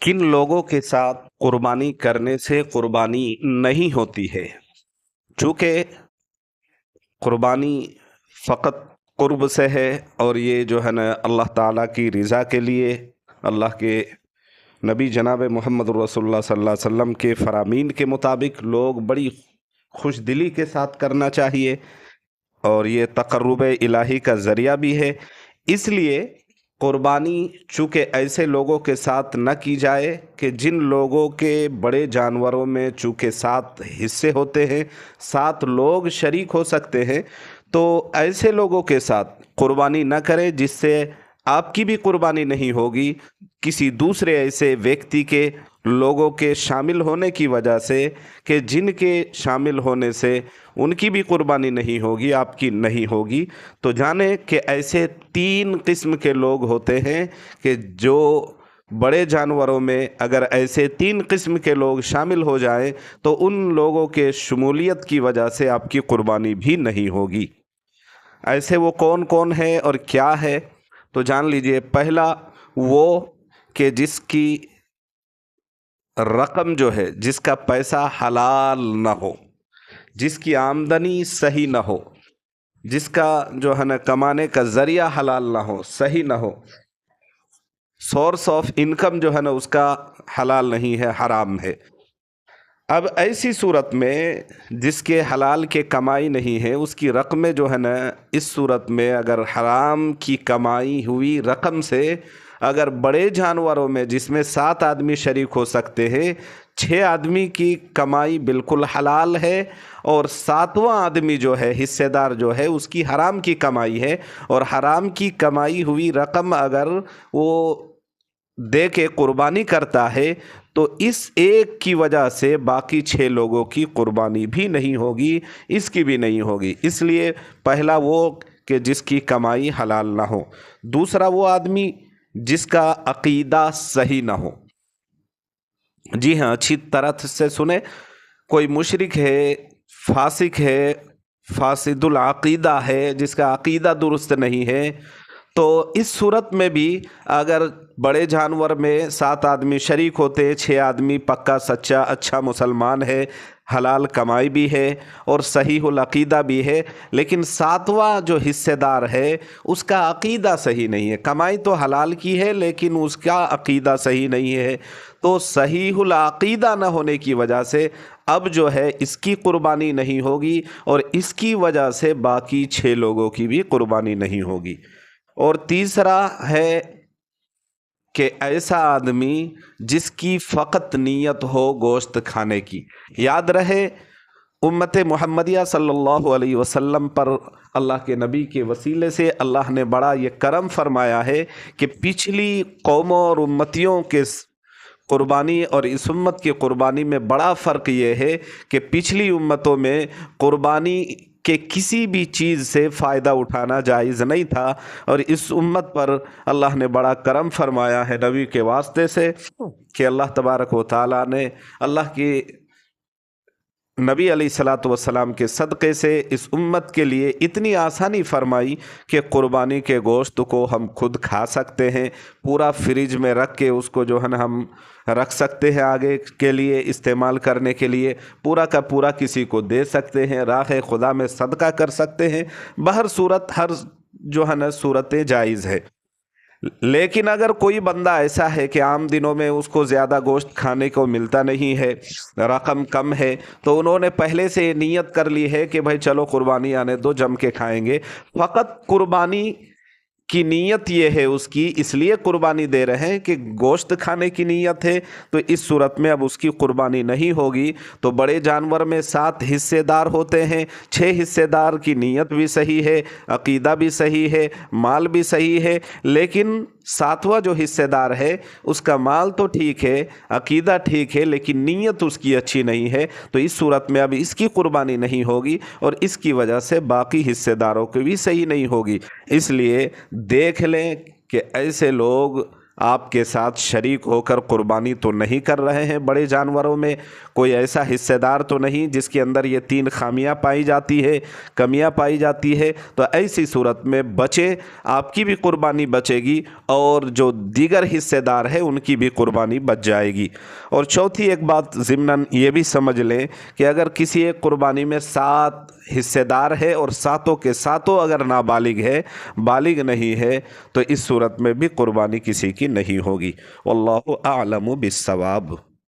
किन लोगों के साथ कुर्बानी करने से कुर्बानी नहीं होती है। चूँकि कुर्बानी फ़कत क़ुर्ब से है और ये जो है ना अल्लाह ताला की रज़ा के लिए, अल्लाह के नबी जनाब मोहम्मद रसूलुल्लाह सल्लल्लाहु अलैहि वसल्लम के फ़रामीन के मुताबिक लोग बड़ी खुश दिली के साथ करना चाहिए और ये तक़र्रुब इलाही का ज़रिया भी है। इसलिए कुर्बानी चूँकि ऐसे लोगों के साथ न की जाए कि जिन लोगों के बड़े जानवरों में चूँकि 7 हिस्से होते हैं, 7 लोग शरीक हो सकते हैं, तो ऐसे लोगों के साथ कुर्बानी न करें जिससे आपकी भी कुर्बानी नहीं होगी, किसी दूसरे ऐसे व्यक्ति के लोगों के शामिल होने की वजह से कि जिनके शामिल होने से उनकी भी कुर्बानी नहीं होगी, आपकी नहीं होगी। तो जाने कि ऐसे 3 किस्म के लोग होते हैं कि जो बड़े जानवरों में अगर ऐसे 3 किस्म के लोग शामिल हो जाएं तो उन लोगों के शमूलियत की वजह से आपकी कुर्बानी भी नहीं होगी। ऐसे वो कौन कौन है और क्या है, तो जान लीजिए। पहला वो कि जिसकी रकम जो है, जिसका पैसा हलाल ना हो, जिसकी आमदनी सही ना हो, जिसका जो है ना कमाने का ज़रिया हलाल ना हो, सही ना हो, सोर्स ऑफ इनकम जो है ना उसका हलाल नहीं है, हराम है। अब ऐसी सूरत में जिसके हलाल के कमाई नहीं है, उसकी रकमें जो है ना इस सूरत में अगर हराम की कमाई हुई रकम से अगर बड़े जानवरों में जिसमें 7 आदमी शरीक हो सकते हैं, 6 आदमी की कमाई बिल्कुल हलाल है और 7वां आदमी जो है हिस्सेदार जो है उसकी हराम की कमाई है, और हराम की कमाई हुई रकम अगर वो दे के कुर्बानी करता है तो इस एक की वजह से बाकी 6 लोगों की कुर्बानी भी नहीं होगी, इसकी भी नहीं होगी। इसलिए पहला वो कि जिसकी कमाई हलाल ना हो। दूसरा वो आदमी जिसका अकीदा सही ना हो। जी हाँ, अच्छी तरह से सुने। कोई मुशरिक है, फासिक है, फासिदुल अकीदा है, जिसका अकीदा दुरुस्त नहीं है, तो इस सूरत में भी अगर बड़े जानवर में 7 आदमी शरीक होते हैं, 6 आदमी पक्का सच्चा अच्छा मुसलमान है, हलाल कमाई भी है और सहीहुल अकीदा भी है, लेकिन 7वां जो हिस्सेदार है उसका अकीदा सही नहीं है। कमाई तो हलाल की है लेकिन उसका अकीदा सही नहीं है, तो सहीहुल अकीदा न होने की वजह से अब जो है इसकी कुर्बानी नहीं होगी और इसकी वजह से बाकी 6 लोगों की भी कुर्बानी नहीं होगी। और तीसरा है कि ऐसा आदमी जिसकी फ़कत नीयत हो गोश्त खाने की। याद रहे उम्मत मुहम्मदिया सल्लल्लाहु अलैहि वसल्लम पर अल्लाह के नबी के वसीले से अल्लाह ने बड़ा ये करम फरमाया है कि पिछली कौमों और उम्मतियों के कुर्बानी और इस उम्मत की कुर्बानी में बड़ा फ़र्क ये है कि पिछली उम्मतों में कुर्बानी के किसी भी चीज़ से फ़ायदा उठाना जायज़ नहीं था, और इस उम्मत पर अल्लाह ने बड़ा करम फरमाया है नबी के वास्ते से कि अल्लाह तबारक व तआला ने अल्लाह की नबी अलैहिस्सलातु वस्सलाम के सदक़े से इस उम्मत के लिए इतनी आसानी फरमाई कि कुर्बानी के गोश्त को हम खुद खा सकते हैं, पूरा फ्रिज में रख के उसको जो है ना हम रख सकते हैं आगे के लिए इस्तेमाल करने के लिए, पूरा का पूरा किसी को दे सकते हैं, राह खुदा में सदका कर सकते हैं। बहर सूरत हर जो है ना सूरतें जायज़ है। लेकिन अगर कोई बंदा ऐसा है कि आम दिनों में उसको ज़्यादा गोश्त खाने को मिलता नहीं है, रकम कम है, तो उन्होंने पहले से नीयत कर ली है कि भाई चलो कुर्बानी आने दो, जम के खाएंगे। फ़कत कुर्बानी की नीयत ये है उसकी, इसलिए कुर्बानी दे रहे हैं कि गोश्त खाने की नीयत है, तो इस सूरत में अब उसकी कुर्बानी नहीं होगी। तो बड़े जानवर में 7 हिस्सेदार होते हैं, 6 हिस्सेदार की नीयत भी सही है, अकीदा भी सही है, माल भी सही है, लेकिन 7वां जो हिस्सेदार है उसका माल तो ठीक है, अकीदा ठीक है, लेकिन नीयत उसकी अच्छी नहीं है, तो इस सूरत में अब इसकी कुर्बानी नहीं होगी और इसकी वजह से बाकी हिस्सेदारों की भी सही नहीं होगी। इसलिए देख लें कि ऐसे लोग آپ کے ساتھ شریک ہو کر قربانی تو نہیں کر رہے ہیں، بڑے جانوروں میں کوئی ایسا حصے دار تو نہیں جس کے اندر یہ 3 خامیاں پائی جاتی ہے، کمیاں پائی جاتی ہے، تو ایسی صورت میں بچے، آپ کی بھی قربانی بچے گی اور جو دیگر حصے دار ہے ان کی بھی قربانی بچ جائے گی۔ اور چوتھی ایک بات ضمناً یہ بھی سمجھ لیں کہ اگر کسی ایک قربانی میں 7 حصے دار ہے اور 7 کے 7 اگر نابالغ ہے، بالغ نہیں ہے، تو اس صورت میں بھی قربانی کسی کی نہیں ہوگی۔ واللہ اعلم بالصواب۔